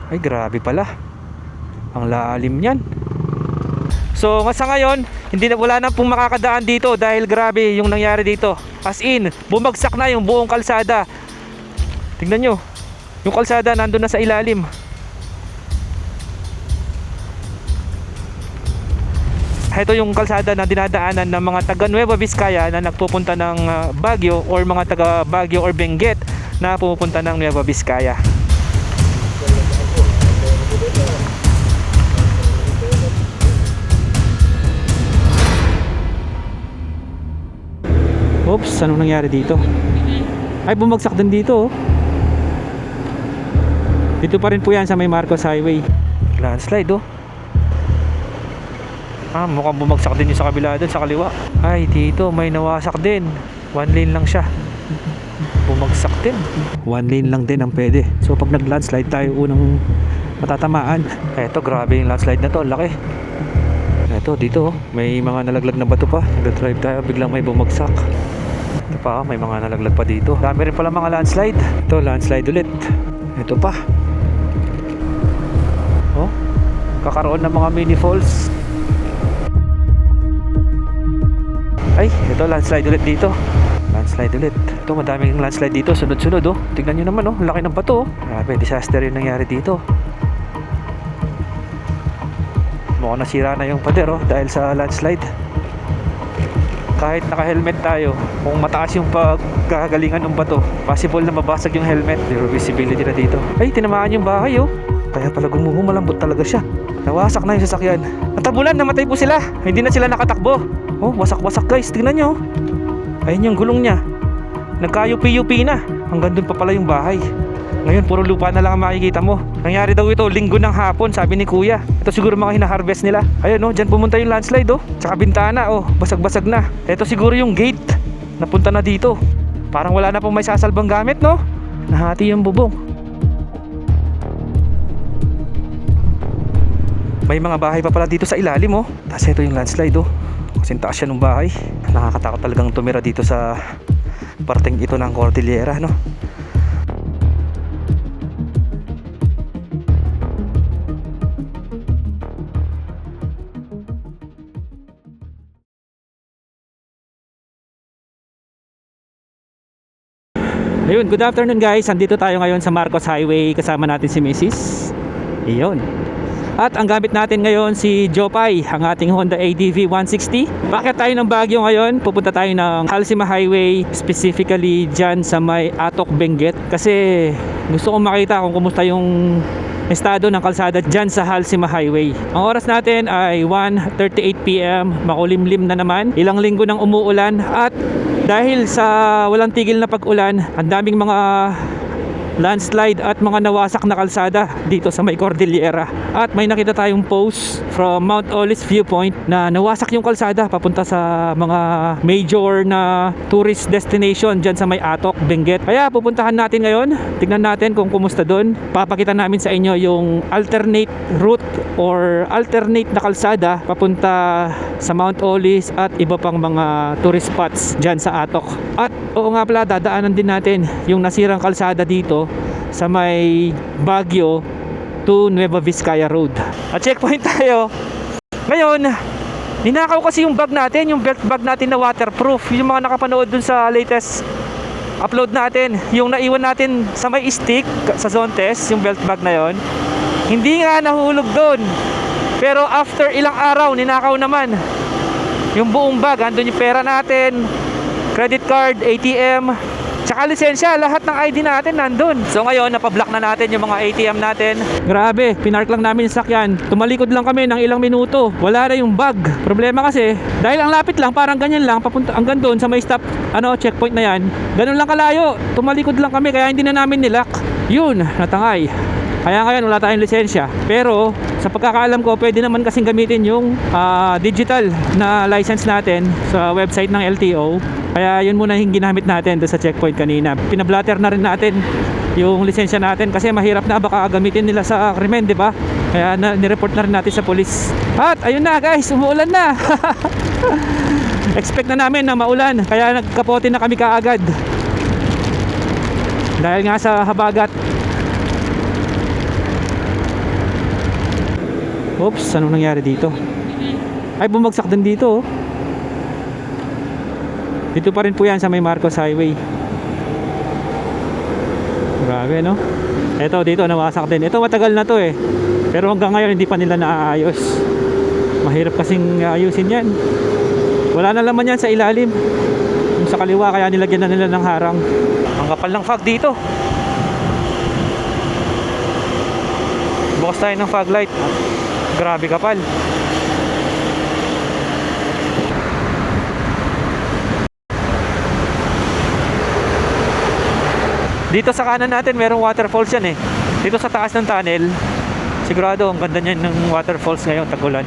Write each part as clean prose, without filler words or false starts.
Ay, grabe pala. Ang lalim niyan. So, sa ngayon, wala na pong makakadaan dito dahil grabe yung nangyari dito. As in, bumagsak na yung buong kalsada. Tingnan nyo, yung kalsada nandun na sa ilalim. Ito yung kalsada na dinadaanan ng mga taga Nueva Vizcaya na nagpupunta ng Baguio, or mga taga Baguio or Benguet na pupunta ng Nueva Vizcaya. Oops, anong nangyari dito? Ay, bumagsak din dito, oh. Dito pa rin po yan sa may Marcos Highway. Landslide, oh. Mukhang bumagsak din yung sa kabila dun, sa kaliwa. Ay, dito may nawasak din. One lane lang siya. Bumagsak din. One lane lang din ang pwede. So pag nag-landslide tayo, unang matatamaan. Eto, grabe yung landslide na to, laki. Eto, dito, may mga nalaglag na bato pa. Nag-drive tayo, biglang may bumagsak. Ito pa, may mga nalaglag pa dito. Dami rin pala mga landslide. Ito, landslide ulit. Ito pa. Oh, kakaroon ng mga mini falls. Ay, ito, landslide ulit dito. Landslide ulit. Ito, madaming landslide dito, sunod-sunod, oh. Tingnan nyo naman, oh, laki ng bato, oh. Grabe, disaster yung nangyari dito. Mukhang nasira na yung pader, oh, dahil sa landslide. Kahit naka-helmet tayo, kung mataas yung pagkagalingan ng bato, possible na mabasag yung helmet. Zero visibility na dito. Ay, tinamaan yung bahay, oh. Kaya pala gumuho, malambot talaga siya. Nawasak na yung sasakyan. Natabulan, namatay po sila. Hindi na sila nakatakbo. Oh, wasak-wasak guys, tingnan nyo. Ayun yung gulong niya. Nagkayupi-yupi na. Hanggang dun pa pala yung bahay. Ngayon, puro lupa na lang ang makikita mo. Nangyari daw ito, linggo ng hapon, sabi ni kuya. Ito siguro mga hina-harvest nila. Ayun, oh, dyan pumunta yung landslide, oh. Tsaka bintana, oh, basag-basag na. Ito siguro yung gate. Napunta na dito. Parang wala na pong may sasalbang gamit, no? Nahati yung bubong. May mga bahay pa pala dito sa ilalim, oh. Tapos ito yung landslide, oh. Kasing taas siya ng bahay. Nakakatakot talagang tumira dito sa parteng ito ng Cordillera, no? Ayun, good afternoon guys. Andito tayo ngayon sa Marcos Highway. Kasama natin si Mrs. Iyon. At ang gamit natin ngayon si Jopay, ang ating Honda ADV 160. Bakit tayo ng Baguio ngayon? Pupunta tayo ng Halsima Highway, specifically dyan sa may Atok, Benguet. Kasi gusto kong makita kung kumusta yung estado ng kalsada dyan sa Halsima Highway. Ang oras natin ay 1:38 PM. Makulimlim na naman. Ilang linggo nang umuulan. At dahil sa walang tigil na pag-ulan, ang daming mga landslide at mga nawasak na kalsada dito sa may Cordillera. At may nakita tayong post from Mount Olive viewpoint na nawasak yung kalsada papunta sa mga major na tourist destination dyan sa may Atok, Benguet. Kaya pupuntahan natin ngayon. Tignan natin kung kumusta doon. Papakita namin sa inyo yung alternate route or alternate na kalsada papunta sa Mount Olive at iba pang mga tourist spots dyan sa Atok. At oo nga pala, dadaanan din natin yung nasirang kalsada dito sa may Baguio to Nueva Vizcaya Road. At checkpoint tayo. Ngayon, ninakaw kasi yung bag natin, yung belt bag natin na waterproof. Yung mga nakapanood dun sa latest upload natin, yung naiwan natin sa may stick sa zone test, yung belt bag na yon, hindi nga nahulog dun. Pero after ilang araw, ninakaw naman yung buong bag. Andun yung pera natin, credit card, ATM, tsaka lisensya, lahat ng ID natin nandun. So ngayon, napablock na natin yung mga ATM natin. Grabe, pinark lang namin yung sakyan. Tumalikod lang kami ng ilang minuto. Wala na yung bag. Problema kasi, dahil ang lapit lang, parang ganyan lang, papunta hanggang doon sa may stop, checkpoint na yan. Ganun lang kalayo. Tumalikod lang kami, kaya hindi na namin nilock. Yun, natangay. Kaya ngayon, wala tayong lisensya. Pero, sa pagkakaalam ko, pwede naman kasing gamitin yung digital na license natin sa website ng LTO. Kaya yun muna yung ginamit natin doon sa checkpoint kanina. Pinablatter na rin natin yung lisensya natin kasi mahirap na baka gamitin nila sa krimen, di ba? Kaya nireport na rin natin sa police. At ayun na guys, umuulan na. Expect na namin na maulan, kaya nagkapote na kami kaagad. Dahil nga sa habagat. Oops, anong nangyari dito? Ay, bumagsak din dito oh. Dito pa rin po yan sa may Marcos Highway. Grabe no. Ito dito nawasak din. Ito matagal na to eh. Pero hanggang ngayon hindi pa nila naaayos. Mahirap kasing ayusin yan. Wala na laman yan sa ilalim. Yung sa kaliwa kaya nilagyan na nila ng harang. Ang kapal ng fog dito. Bukas tayo ng fog light. Grabe kapal. Dito sa kanan natin merong waterfalls yan eh. Dito sa taas ng tunnel, sigurado ang ganda niyan ng waterfalls ngayon tag-ulan.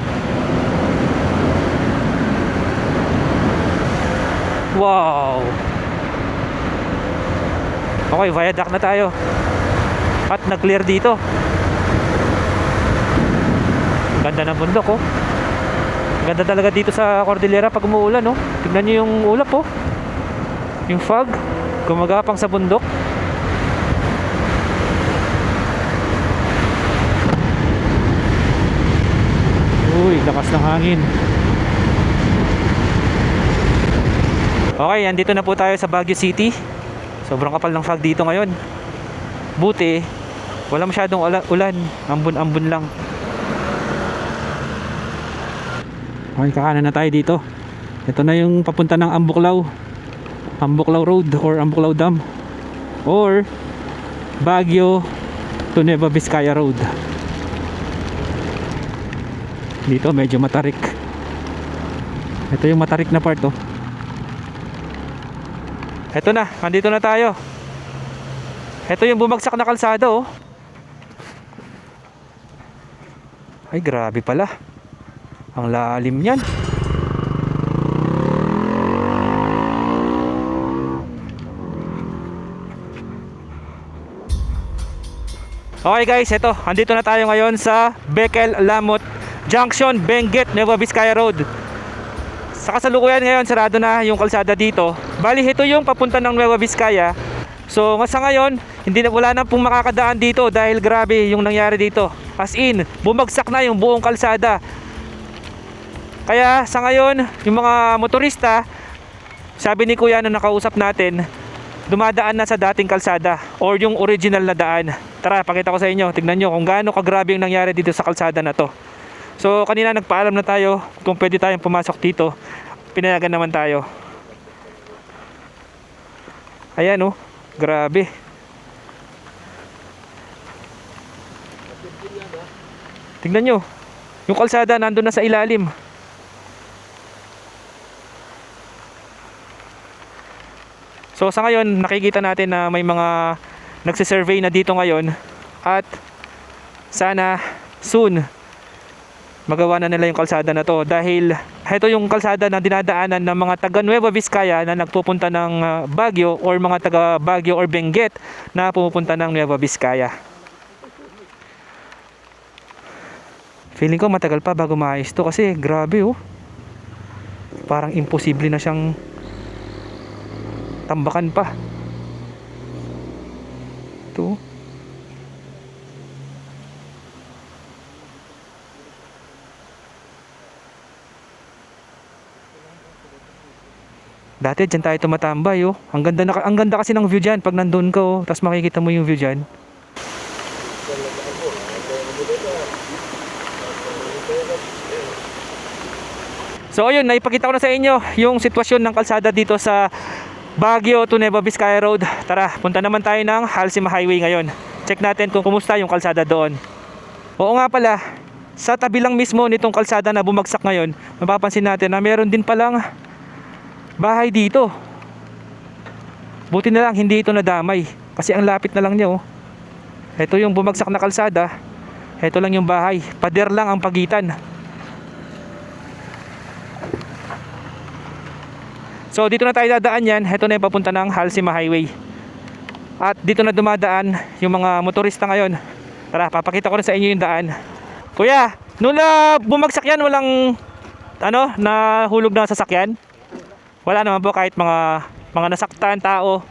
Wow. Okay, viaduct na tayo. At nag-clear dito. Ganda ng bundok oh. Ganda talaga dito sa Cordillera pag umuulan oh. Tignan niyo yung ulap oh. Yung fog gumagapang sa bundok. Uy, lakas ng hangin. Okay, andito na po tayo sa Baguio City. Sobrang kapal ng fog dito ngayon. Buti wala masyadong ulan. Ambon-ambon lang. Okay, kakanan na tayo dito. Ito na yung papunta ng Ambuklaw. Ambuklaw Road or Ambuklaw Dam. Or Baguio to Nueva Vizcaya Road. Dito medyo matarik. Ito yung matarik na part oh. Ito na, andito na tayo. Ito yung bumagsak na kalsada oh. Ay grabe pala. Ang lalim niyan. Okay guys, ito, andito na tayo ngayon sa Bekel Lamot Junction, Benguet, Nueva Vizcaya Road. Sa kasalukuyan ngayon, sarado na yung kalsada dito. Bali, ito yung papunta ng Nueva Vizcaya. So, sa ngayon, wala na pong makakadaan dito dahil grabe yung nangyari dito. As in, bumagsak na yung buong kalsada. Kaya sa ngayon, yung mga motorista, sabi ni Kuya na nakausap natin, dumadaan na sa dating kalsada or yung original na daan. Tara, pakita ko sa inyo. Tignan nyo kung gaano kagrabe yung nangyari dito sa kalsada na to. So kanina nagpaalam na tayo kung pwede tayong pumasok dito. Pinayagan naman tayo. Ayan oh, grabe. Tignan nyo, yung kalsada nandun na sa ilalim. So sa ngayon nakikita natin na may mga nagsisurvey na dito ngayon. At sana soon magawa na nila yung kalsada na to. Dahil ito yung kalsada na dinadaanan ng mga taga Nueva Vizcaya na nagpupunta ng Baguio, or mga taga Baguio or Benguet na pumupunta ng Nueva Vizcaya. Feeling ko matagal pa bago maayos to kasi grabe oh. Parang imposible na siyang tambakan pa. Ito. Dati dyan tayo tumatambay oh. Ang ganda kasi ng view dyan pag nandun ka oh. Tapos makikita mo yung view dyan. So ayun, naipakita ko na sa inyo yung sitwasyon ng kalsada dito sa Baguio to Nueva Vizcaya Road. Tara, punta naman tayo ng Halsima Highway ngayon. Check natin kung kumusta yung kalsada doon. Oo nga pala, sa tabi lang mismo nitong kalsada na bumagsak ngayon, mapapansin natin na meron din palang bahay dito. Buti na lang hindi ito nadamay kasi ang lapit na lang niya oh. Ito yung bumagsak na kalsada. Ito lang yung bahay. Pader lang ang pagitan. So dito na tayo dadaan yan. Ito na yung papunta ng Halsima Highway. At dito na dumadaan yung mga motorista ngayon. Tara, papakita ko rin sa inyo yung daan. Kuya, nung bumagsak yan, walang nahulog na sasakyan? Wala naman po kahit mga nasaktan tao.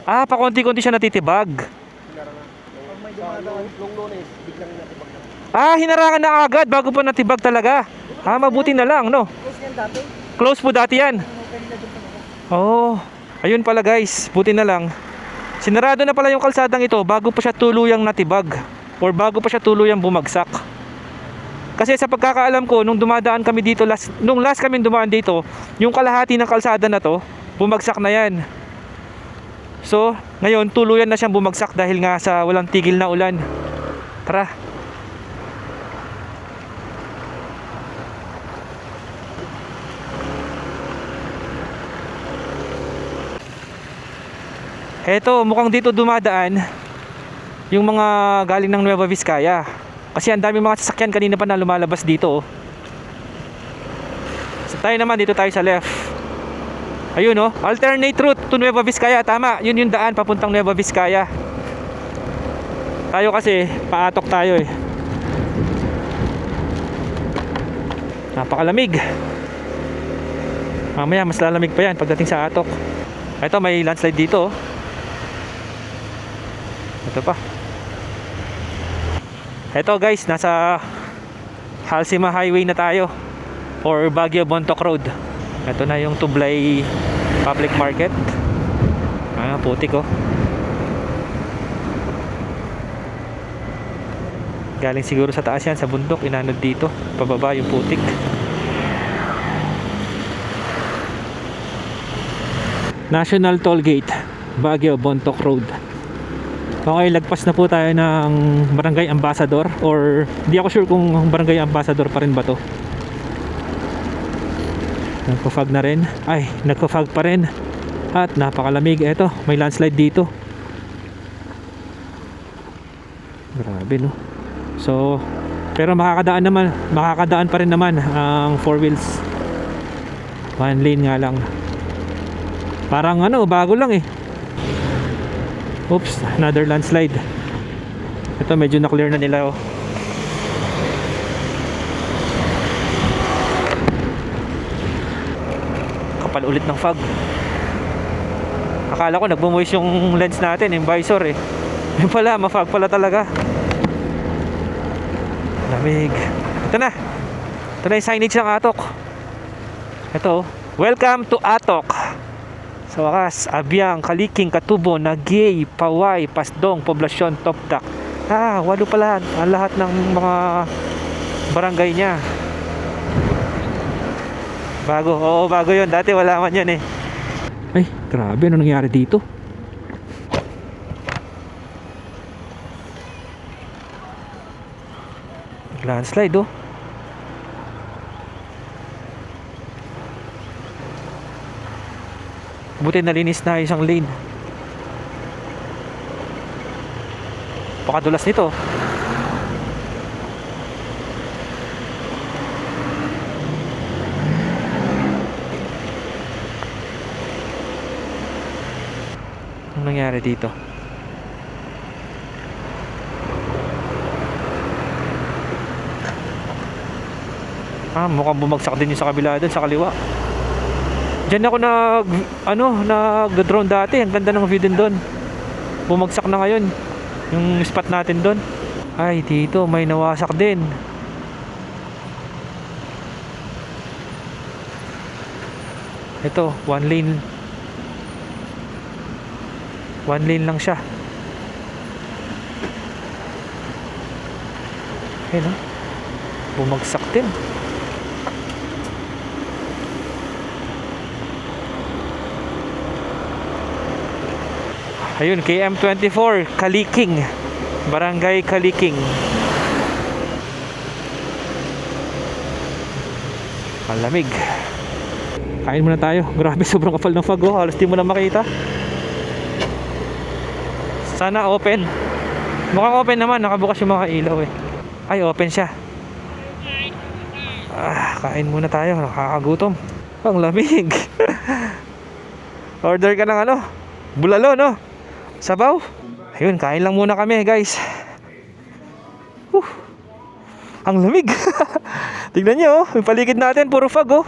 Ah, pakonti-konti siya natitibag. Nung Lunes, biglang natibag na. Ah, hinarangan na agad bago pa natibag talaga. Ah, mabuti na lang, no? Close yan dati. Close po dati yan. Oh, ayun pala guys, buti na lang. Sinarado na pala yung kalsadang ito bago pa siya tuluyang natibag or bago pa siya tuluyang bumagsak. Kasi sa pagkakaalam ko, nung dumadaan kami dito, nung last kami dumaan dito, yung kalahati ng kalsada na to, bumagsak na yan. So, ngayon tuluyan na siyang bumagsak dahil nga sa walang tigil na ulan. Tara. Eto, mukhang dito dumadaan yung mga galing ng Nueva Vizcaya. Kasi ang dami mga sasakyan kanina pa na lumalabas dito. So tayo naman, dito tayo sa left. Ayun oh, alternate route to Nueva Vizcaya. Tama, yun yung daan papuntang Nueva Vizcaya. Tayo kasi, paatok tayo eh. Napakalamig. Mamaya mas lalamig pa yan pagdating sa atok. Ito, may landslide dito oh. Ito pa. Ito guys, nasa Halsima Highway na tayo or Baguio Bontoc Road. Ito na yung Tublay Public Market. Ah, putik oh. Galing siguro sa taas yan, sa bundok, inanod dito. Pababa yung putik. National Toll Gate, Baguio Bontoc Road. Okay, lagpas na po tayo ng Barangay Ambassador, or di ako sure kung Barangay Ambassador pa rin ba to. Nagpo-fog na rin. Ay, nagpo-fog pa rin. At napakalamig. Eto, may landslide dito. Grabe no. So, pero makakadaan pa rin naman ang 4 wheels. One lane nga lang. Parang ano, bago lang eh. Oops, another landslide. Ito medyo na-clear na nila oh. Kapal ulit ng fog. Akala ko nagbumuwis yung lens natin, yung visor eh. Yung pala, ma-fog pala talaga. Lamig. Ito na. Ito na yung signage ng Atok. Ito oh. Welcome to Atok. Sa wakas, Abiang, Kaliking, Katubo, Nagiey, Paway, Pasdong, Poblasyon, Topdak. Ah, 8 pala ang lahat ng mga barangay niya. Bago, oo bago yun. Dati wala man yan eh. Ay, grabe, ano nangyari dito? Landslide oh. Buti nalinis na isang lane. Pakadulas nito. Anong nangyari dito? Ah, mukhang bumagsak din yung sa kabila doon, sa kaliwa. Diyan ako nag-drone dati. Ang ganda ng view din doon. Bumagsak na ngayon yung spot natin doon. Ay, dito may nawasak din. Ito, one lane lang siya. Ayun oh. Bumagsak din. Ayun, KM24, Kaliking, Barangay Kaliking. Malamig. Kain muna tayo. Grabe, sobrang kapal ng fog oh. Halos di mo na makita. Sana open. Mukhang open naman, nakabukas yung mga ilaw eh. Ay, open siya. Ah, kain muna tayo, nakakagutom. Ang lamig. Order ka ng ano? Bulalo no? Sabaw? Ayun, kain lang muna kami guys. Ang lamig. Tignan nyo oh, yung paligid natin puro fog oh.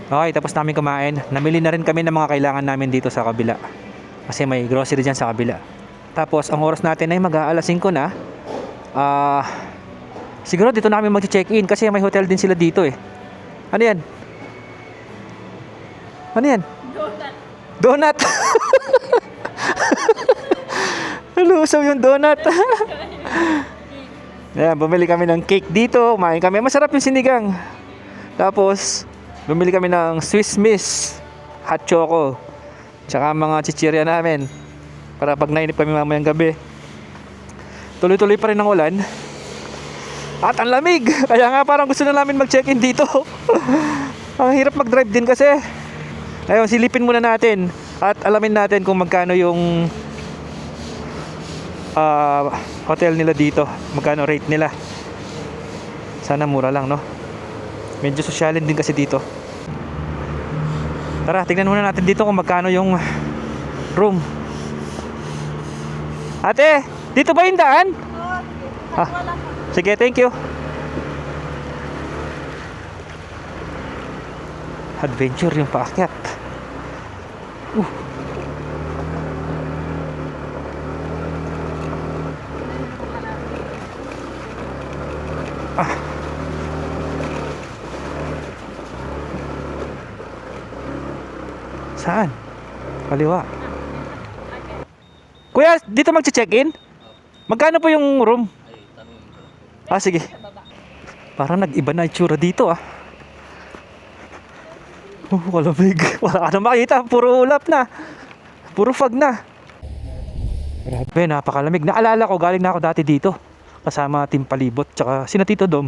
Okay, tapos namin kumain. Namili na rin kami ng mga kailangan namin dito sa kabila. Kasi may grocery dyan sa kabila. Tapos ang oras natin ay mag-aalas 5 na. Siguro dito na kami mag-check-in kasi may hotel din sila dito eh. Ano yan? Ano yan? Donut! Lusaw yung donut. Ayan, bumili kami ng cake dito. Kumain kami. Masarap yung sinigang. Tapos, bumili kami ng Swiss Miss hot choco. Tsaka mga chichirya namin. Para pag nainip kami mamayang gabi. Tuloy-tuloy pa rin ang ulan. At ang lamig. Kaya nga parang gusto na namin mag-check-in dito. Ang hirap mag-drive din kasi. Ayun, silipin muna natin. At alamin natin kung magkano yung hotel nila dito, magkano rate nila. Sana mura lang, no? Medyo sosyalin din kasi dito. Tara, tingnan muna natin dito kung magkano yung room. Ate, dito ba yung daan? Sige, thank you. Adventure yung paakyat. Saan? Kaliwa. Kuya, dito magche-check-in? Magkano po yung room? Sige. Parang nag-iba na itsura dito kalamig. Wala ka na makita. Puro ulap na. Puro fog na. Grabe, napakalamig. Naalala ko, galing na ako dati dito. Kasama Team Palibot. Tsaka sina Tito Dom.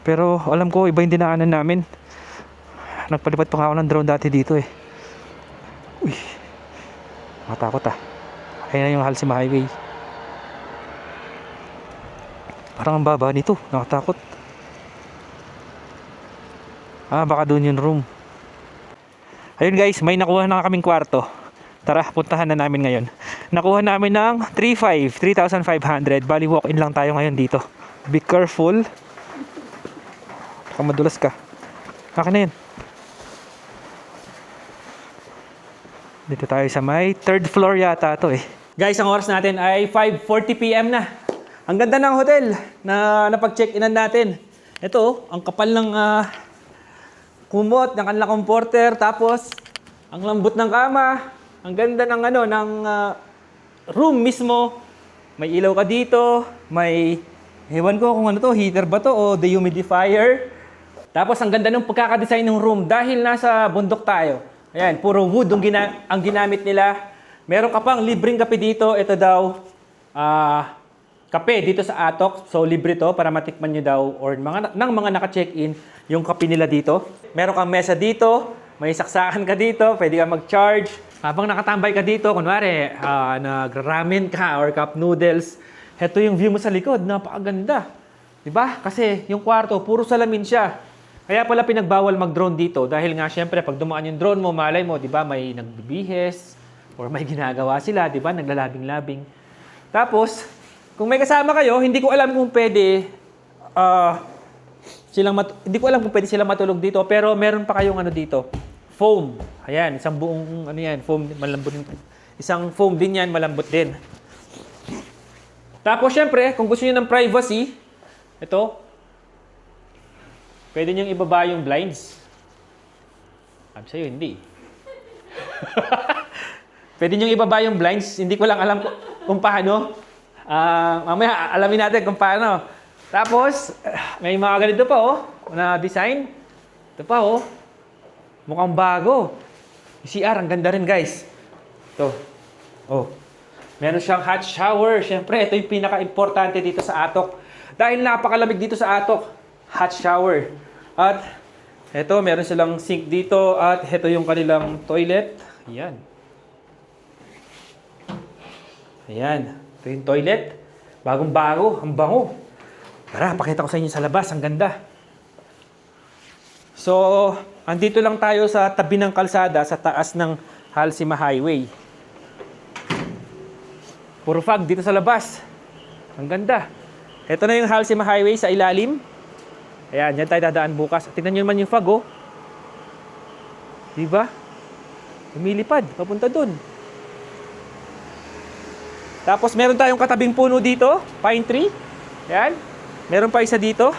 Pero alam ko, iba yung dinaanan namin. Nagpalipad pa nga ako ng drone dati dito eh. Uy. Matakot Ayun na yung Halsema Highway. Parang ang baba nito. Nakatakot. Baka doon yung room. Ayun guys, may nakuha na kaming kwarto. Tara, puntahan na namin ngayon. Nakuha namin ng 3,500. Bali walk-in lang tayo ngayon dito. Be careful. Baka madulas ka. Akin na yun. Dito tayo sa may third floor yata to eh. Guys, ang oras natin ay 5:40 PM na. Ang ganda ng hotel na napag-check-inan natin. Ito, ang kapal ng kumot, ng kanilang comforter, tapos ang lambot ng kama, ang ganda ng room mismo. May ilaw ka dito, may ewan ko kung ano to, heater ba to o dehumidifier. Tapos ang ganda ng pagkakadesign ng room dahil nasa bundok tayo. Ayan, puro wood ang ginamit nila. Meron ka pang libreng kape dito. Ito daw, kape dito sa Atok. So, libre to para matikman nyo daw or ng mga naka-check-in yung kape nila dito. Meron kang mesa dito. May saksakan ka dito. Pwede ka mag-charge. Habang nakatambay ka dito, kunwari, nag-ramen ka or cup noodles. Ito yung view mo sa likod. Napakaganda. Diba? Kasi yung kwarto, puro salamin siya. Kaya pala pinagbawal mag-drone dito dahil nga syempre pag dumaan yung drone mo, malay mo, 'di ba, may nagbibihes or may ginagawa sila, 'di ba, naglalabing-labing. Tapos, kung may kasama kayo, hindi ko alam kung pwede silang matulog dito, pero meron pa kayong dito, foam. Ayan, isang buong foam, malambot din. Isang foam din 'yan, malambot din. Tapos syempre, kung gusto niyo ng privacy, ito pwede niyong ibaba yung blinds. Sabi sa'yo, hindi. Pwede niyong ibaba yung blinds. Hindi ko lang alam kung paano. Mamaya, alamin natin kung paano. Tapos, may mga ganito pa, na design. Ito pa, mukhang bago. Yung CR, ang ganda rin, guys. Ito. Meron siyang hot shower. Siyempre, ito yung pinaka-importante dito sa Atok. Dahil napakalamig dito sa Atok. Hot shower. At ito, meron silang sink dito at ito yung kanilang toilet. Ayan. Ayan. Ito yung toilet. Bagong-bago. Ang bango. Tara, pakita ko sa inyo sa labas. Ang ganda. So, andito lang tayo sa tabi ng kalsada sa taas ng Halsema Highway. Puro fog dito sa labas. Ang ganda. Ito na yung Halsema Highway sa ilalim. Ayan, dyan tayo dadaan bukas. Tingnan nyo naman yung fog, Diba? Lumilipad, papunta dun. Tapos meron tayong katabing puno dito, pine tree. Yan. Meron pa isa dito.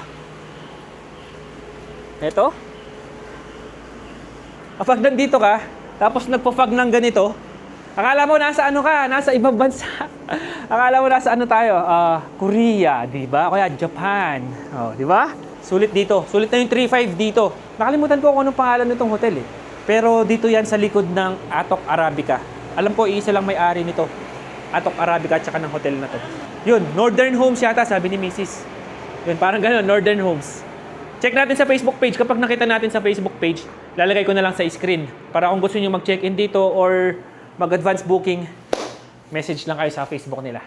Ito. Kapag nandito ka, tapos nagpo-fog ng ganito, akala mo nasa ano ka, nasa ibang bansa. Akala mo nasa ano tayo, Korea, di ba? Kaya Japan. Oh, di ba? Sulit dito. Sulit na yung 3.5 dito. Nakalimutan ko kung anong pangalan nitong hotel eh. Pero dito yan sa likod ng Atok Arabica. Alam ko, iisa lang may-ari nito. Atok Arabica at saka ng hotel na to. Yun, Northern Homes yata, sabi ni Mrs. Yun, parang gano'n, Northern Homes. Check natin sa Facebook page. Kapag nakita natin sa Facebook page, lalagay ko na lang sa screen. Para kung gusto nyo mag-check-in dito or mag-advance booking, message lang kayo sa Facebook nila.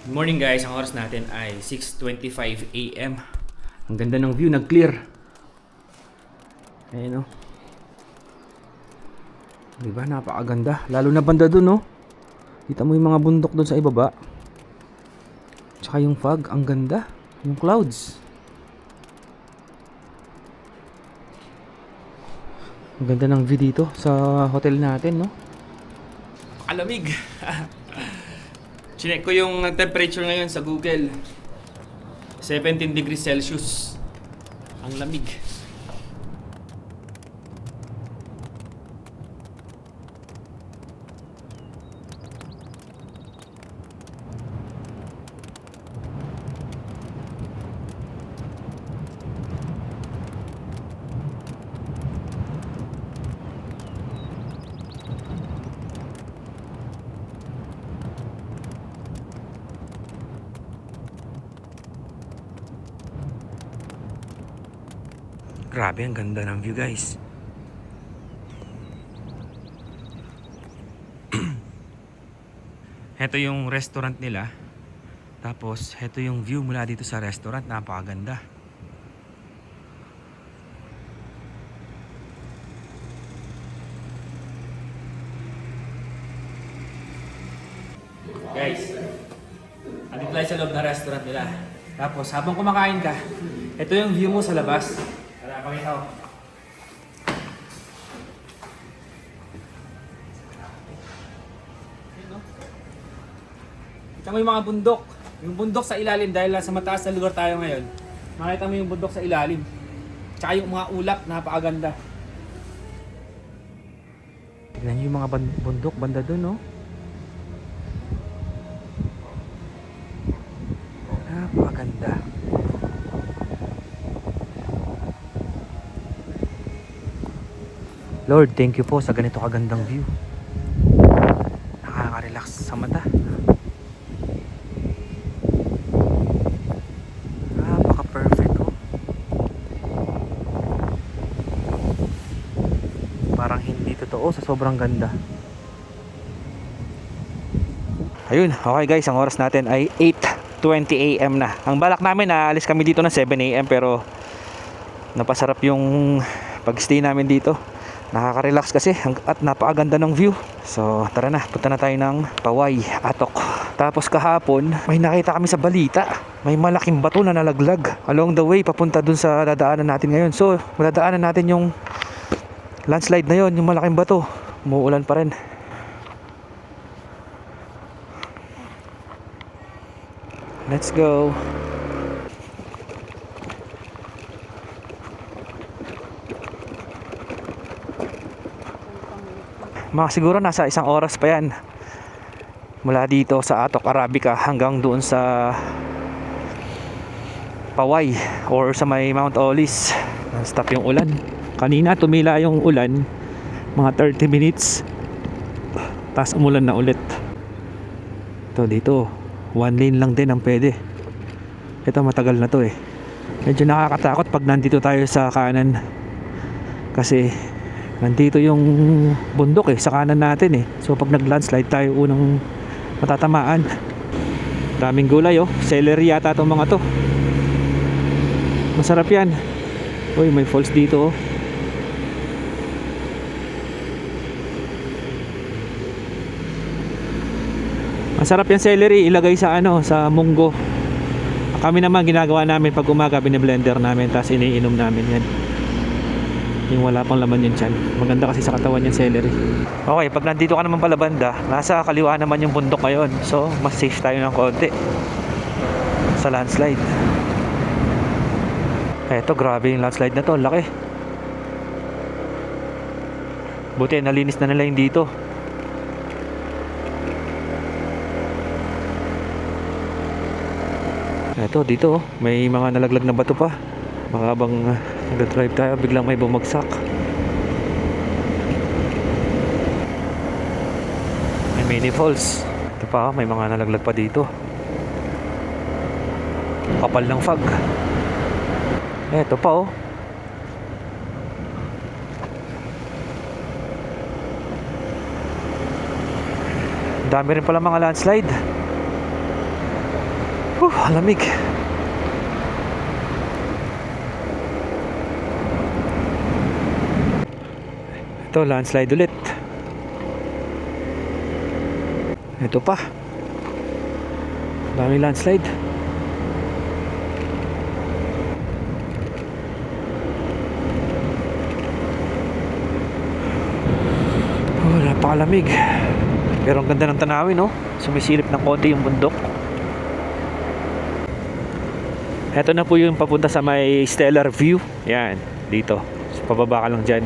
Good morning guys, ang oras natin ay 6:25 AM. Ang ganda ng view, nag-clear. Ayun o. Diba, napakaganda. Lalo na banda dun o. Kita mo yung mga bundok dun sa ibaba. Tsaka yung fog, ang ganda. Yung clouds. Ang ganda ng view dito sa hotel natin, no? Alamig. Chinek ko yung temperature ngayon sa Google. 17 degrees Celsius. Ang lamig. Grabe, ang ganda ng view guys. Heto yung restaurant nila. Tapos heto yung view mula dito sa restaurant. Napakaganda. Guys, andito tayo sa loob ng restaurant nila. Tapos habang kumakain ka, ito yung view mo sa labas. Tara, pakita ko. Kita mo yung mga bundok. Yung bundok sa ilalim dahil sa mataas na lugar tayo ngayon. Makita mo yung bundok sa ilalim. Tsaka yung mga ulap, napakaganda. Tignan nyo yung mga bundok banda dun, no? Napakaganda. Lord, thank you po sa ganito kagandang view. Nakaka-relax sa mata. Napaka-perfect oh. Parang hindi totoo sa sobrang ganda. Ayun, okay guys, ang oras natin ay 8:20 AM na. Ang balak namin, aalis kami dito ng 7 AM pero napasarap yung pag-stay namin dito. Nakaka-relax kasi at napakaganda ng view. So tara na, punta na tayo ng Paway, Atok. Tapos kahapon, may nakita kami sa balita. May malaking bato na nalaglag along the way papunta dun sa dadaanan natin ngayon. So madadaanan natin yung landslide na yon, yung malaking bato. Umuulan pa rin. Let's go. Mga siguro nasa 1 oras pa yan mula dito sa Atok Arabica hanggang doon sa Paway or sa may Mount Olis. Stop yung ulan. Kanina tumila yung ulan mga 30 minutes tapos umulan na ulit. Ito dito 1 lane lang din ang pwede. Ito matagal na to eh. Medyo nakakatakot pag nandito tayo sa kanan kasi Nandito yung bundok sa kanan natin So pag nag-landslide tayo, unang matatamaan. Daming gulay celery yata itong mga to. Masarap yan. Uy, may falls dito Masarap yung celery, ilagay sa sa munggo. Kami naman ginagawa namin pag umaga, bine-blender namin tapos iniinom namin yan. Yung wala pang laman yung tiyan. Maganda kasi sa katawan yung celery. Okay, pag nandito ka naman pala banda, nasa kaliwa naman yung bundok ngayon. So, mas safe tayo ng konti sa landslide. Eto, grabe yung landslide na to, laki. Buti nalinis na nila yung dito. Eto, dito may mga nalaglag na bato pa. Baka habang nag-drive tayo, biglang may bumagsak. May mini falls. Ito pa, may mga nalaglag pa dito. Kapal ng fog. Eto pa dami rin pala mga landslide. Lamig. Ito, landslide ulit. Ito pa. Daming landslide. Napakalamig. Pero ang ganda ng tanawin sumisilip ng konti yung bundok. Ito na po yung papunta sa may stellar view. Yan, dito. So, pababa ka lang dyan.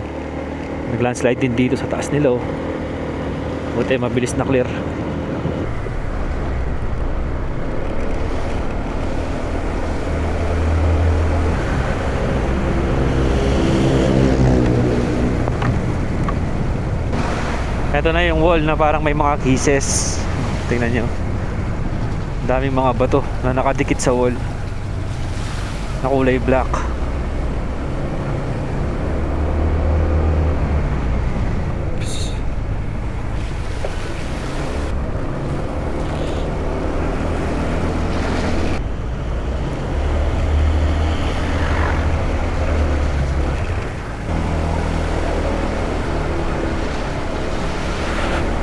Nag-landslide din dito sa taas nila Buti mabilis na clear. Ito na yung wall na parang may mga kisses. Tingnan nyo. Daming mga bato na nakadikit sa wall na kulay black.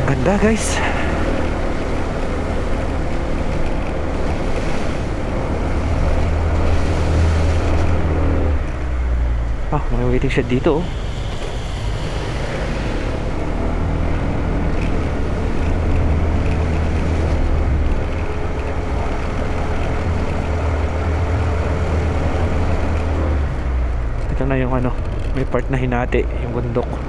Ganda guys. May waiting shed dito Ito na yung may part na hinati yung bundok.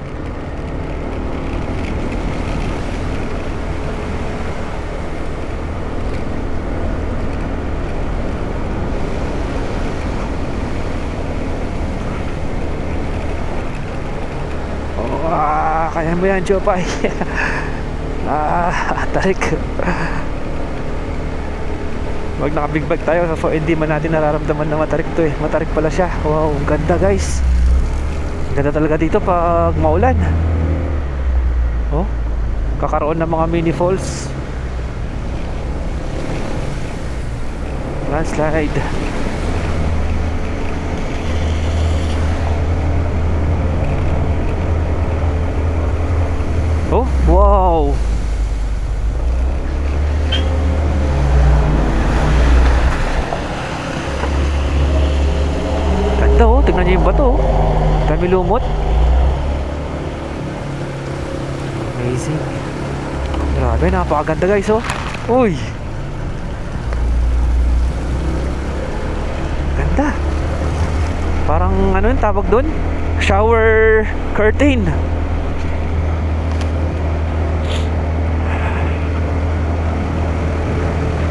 Kaya mo yan, Chopay. Tarik. Wag naka-big bag tayo so hindi man natin nararamdaman na matarik to Matarik pala siya. Wow, ang ganda guys. Ganda talaga dito pag maulan. Kakaroon ng mga mini falls. Landslide. Wow. Ganda tingnan niyo yung bato dami lumot. Amazing. Grabe, napakaganda guys Uy, ganda. Parang yung tawag doon? Shower curtain.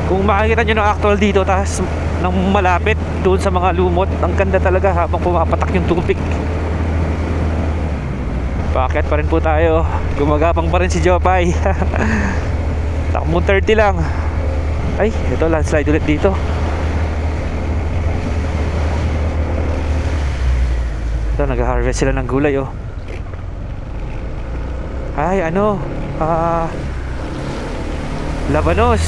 Kung makikita nyo ng actual dito tapos nang malapit doon sa mga lumot, ang ganda talaga habang pumapatak yung tubig. Paakyat pa rin po tayo. Gumagapang pa rin si Jopay. Takbo 30 lang. Ay, ito landslide ulit dito. Ito, nag-harvest sila ng gulay Ay, ano? Labanos.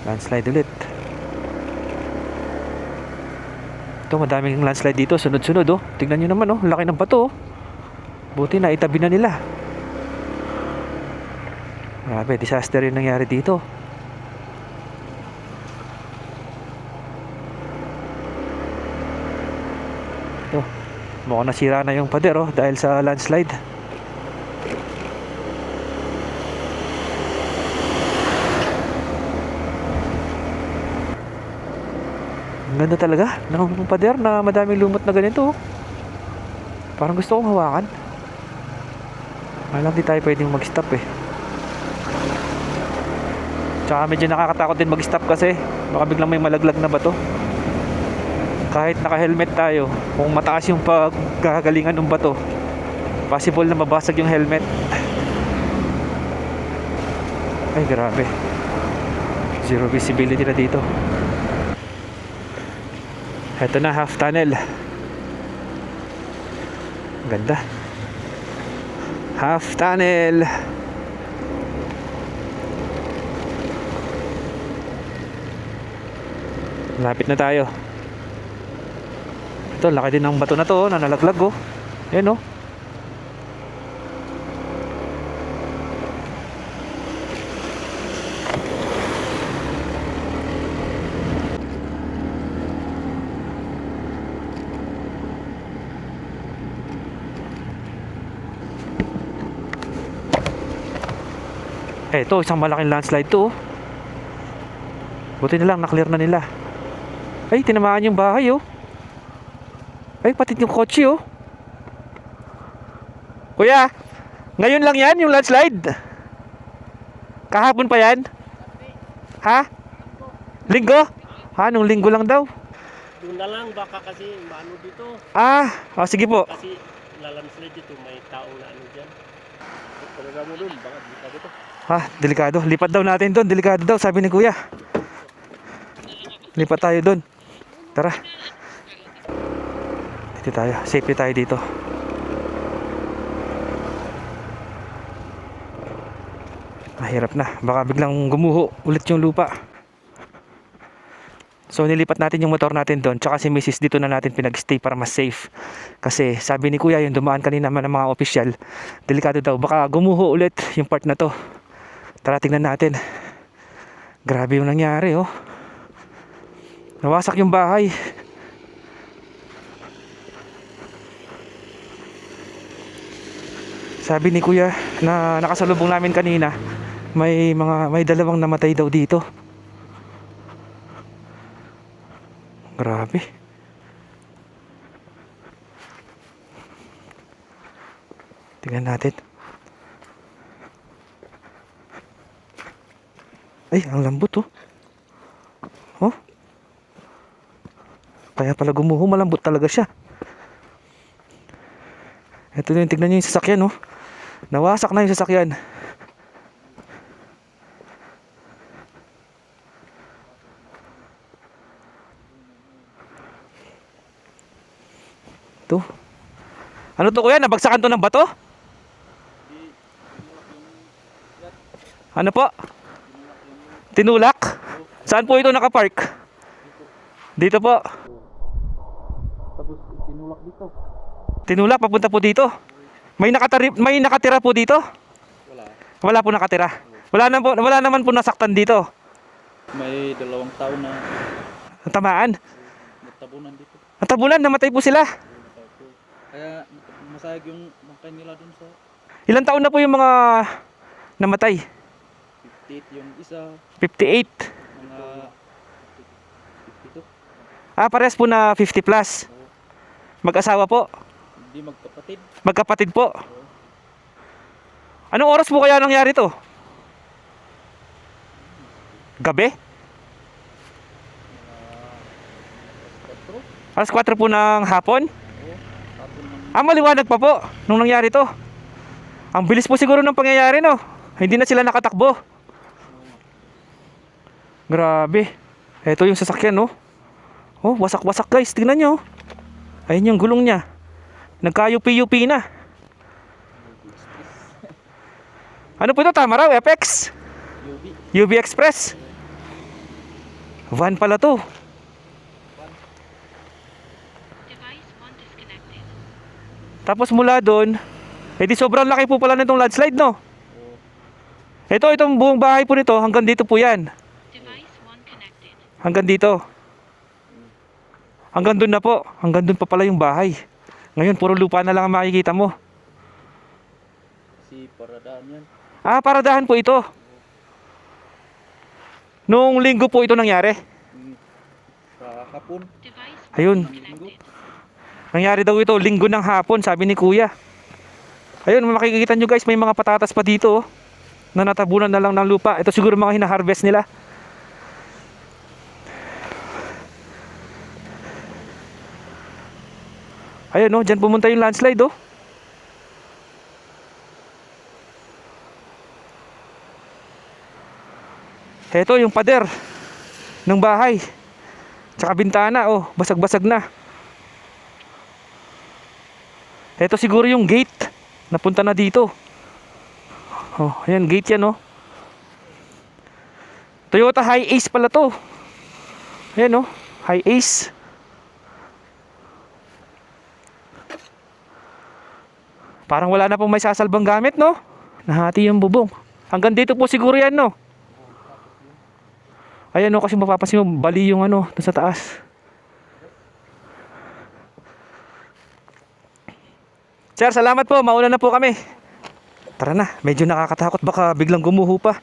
Landslide ulit. Ito, madaming landslide dito. Sunod-sunod, oh. Tingnan nyo naman, oh. Laki ng bato, oh. Buti na itabi na nila. Grabe, disaster yung nangyari dito. Ito, mukhang nasira na yung pader, oh, dahil sa landslide. Ang ganda talaga ng pader na madaming lumot na ganito, oh. Parang gusto kong hawakan. Alam, di tayo pwedeng mag-stop eh. Tsaka medyo nakakatakot din mag-stop kasi baka biglang may malaglag na bato. Kahit naka-helmet tayo, kung mataas yung paggagalingan ng bato, possible na mabasag yung helmet. Ay, grabe. Zero visibility na dito. Heto na, half tunnel. Ganda. Half tunnel. Lapit na tayo. Ito, laki din ng bato na to, oh, na nalaglag, oh. Ayan, oh. Ito, isang malaking landslide to, oh. Buti na lang, na-clear na nila. Ay, tinamaan yung bahay, oh. Ay, pati yung kotse, oh. Kuya, ngayon lang yan, yung landslide? Kahapon pa yan? Ha? Linggo? Ha, nung linggo lang daw. Doon na lang, baka kasi maano dito. Ah, oh, sige po. Kasi lalandslide dito, may taong na ano dyan. Talaga mo doon, baka dito dito. Ha, delikado. Lipat daw natin doon, delikado daw, sabi ni kuya. Lipat tayo doon. Tara. Dito tayo, safety tayo dito. Mahirap na, baka biglang gumuho ulit yung lupa. So nilipat natin yung motor natin doon, tsaka si Mrs. dito na natin pinag-stay para mas safe. Kasi sabi ni kuya, yung dumaan kanina man ng mga opisyal, delikado daw, baka gumuho ulit yung part na to. Tara, tingnan natin. Grabe yung nangyari, oh. Nawasak yung bahay. Sabi ni kuya na nakasalubong namin kanina, may dalawang namatay daw dito. Grabe. Tingnan natin. Ay, ang lambot, oh. Oh. Kaya pala gumuho, malambot talaga siya. Ito din, tignan nyo yung sasakyan, oh. Nawasak na yung sasakyan. Ito. Ano to, kuya? Nabagsakan to ng bato? Ano po? Tinulak? Saan po ito nakapark? Dito po. Tapos tinulak dito. Tinulak papunta po dito. May nakatira po dito? Wala. Wala po nakatira. Wala naman po nasaktan dito. May 2 taon na Tamaan. natabunan dito. Natabunan, namatay po sila. Kaya masayag yung bangkay nila dun sa Ilang taon na po yung mga namatay? 58 yung isa, 58. mga 52. Ah, parehas po na 50 plus. Mag-asawa po. Hindi magkapatid. Magkapatid po. Anong oras po kaya nangyari to? Gabi? Alas 4 po ng hapon? Ah, maliwanag pa po nung nangyari to. Ang bilis po siguro ng pangyayari, no? Hindi na sila nakatakbo. Grabe. Ito yung sasakyan, no? Oh, wasak-wasak guys. Tingnan nyo. Ayun yung gulong niya. Nagka-UP-UP na. Ano po ito? Tama raw, FX? UV Express. Van pala to. Tapos mula doon, di sobrang laki po pala nitong landslide, no? Itong buong bahay po nito, hanggang dito po yan. Hanggang dito. Hanggang doon na po. Hanggang doon pa pala yung bahay. Ngayon, puro lupa na lang ang makikita mo. Si paradahan yan. Ah, paradahan po ito. Noong linggo po ito nangyari. Kahapon. Ayun. Nangyari daw ito, linggo ng hapon, sabi ni Kuya. Ayun, makikita nyo guys, may mga patatas pa dito, oh, na natabunan na lang ng lupa. Ito siguro mga hina-harvest nila. Ayun, oh, dyan pumunta yung landslide, oh. Ito yung pader ng bahay. Tsaka bintana, oh, basag-basag na. Ito siguro yung gate. Napunta na dito. Oh, ayan, gate yan, oh. Toyota Hi-Ace pala to. Ayan, oh, Hi-Ace. Parang wala na pong may sasalbang gamit, no? Nahati yung bubong. Hanggang dito po siguro yan, no? Ayan, no, kasi mapapansin mo, bali yung ano, dun sa taas. Sir, salamat po. Mauna na po kami. Tara na, medyo nakakatakot. Baka biglang gumuho pa.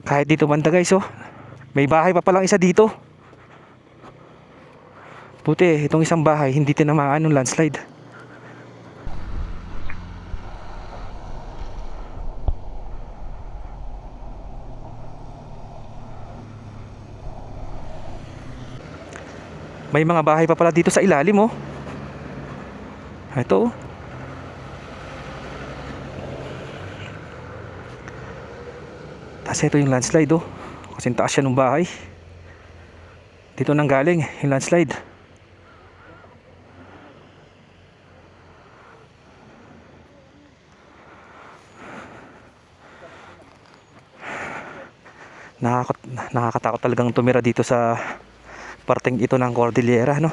Kahit dito banda guys, oh, may bahay pa palang isa dito. Buti itong isang bahay hindi tinamaan ng landslide. May mga bahay pa pala dito sa ilalim, oh. Ito, oh. Tapos ito yung landslide, oh. Kasing taas siya ng bahay. Dito nang galing yung landslide. Nakakatakot talagang tumira dito sa parteng ito ng Cordillera, no?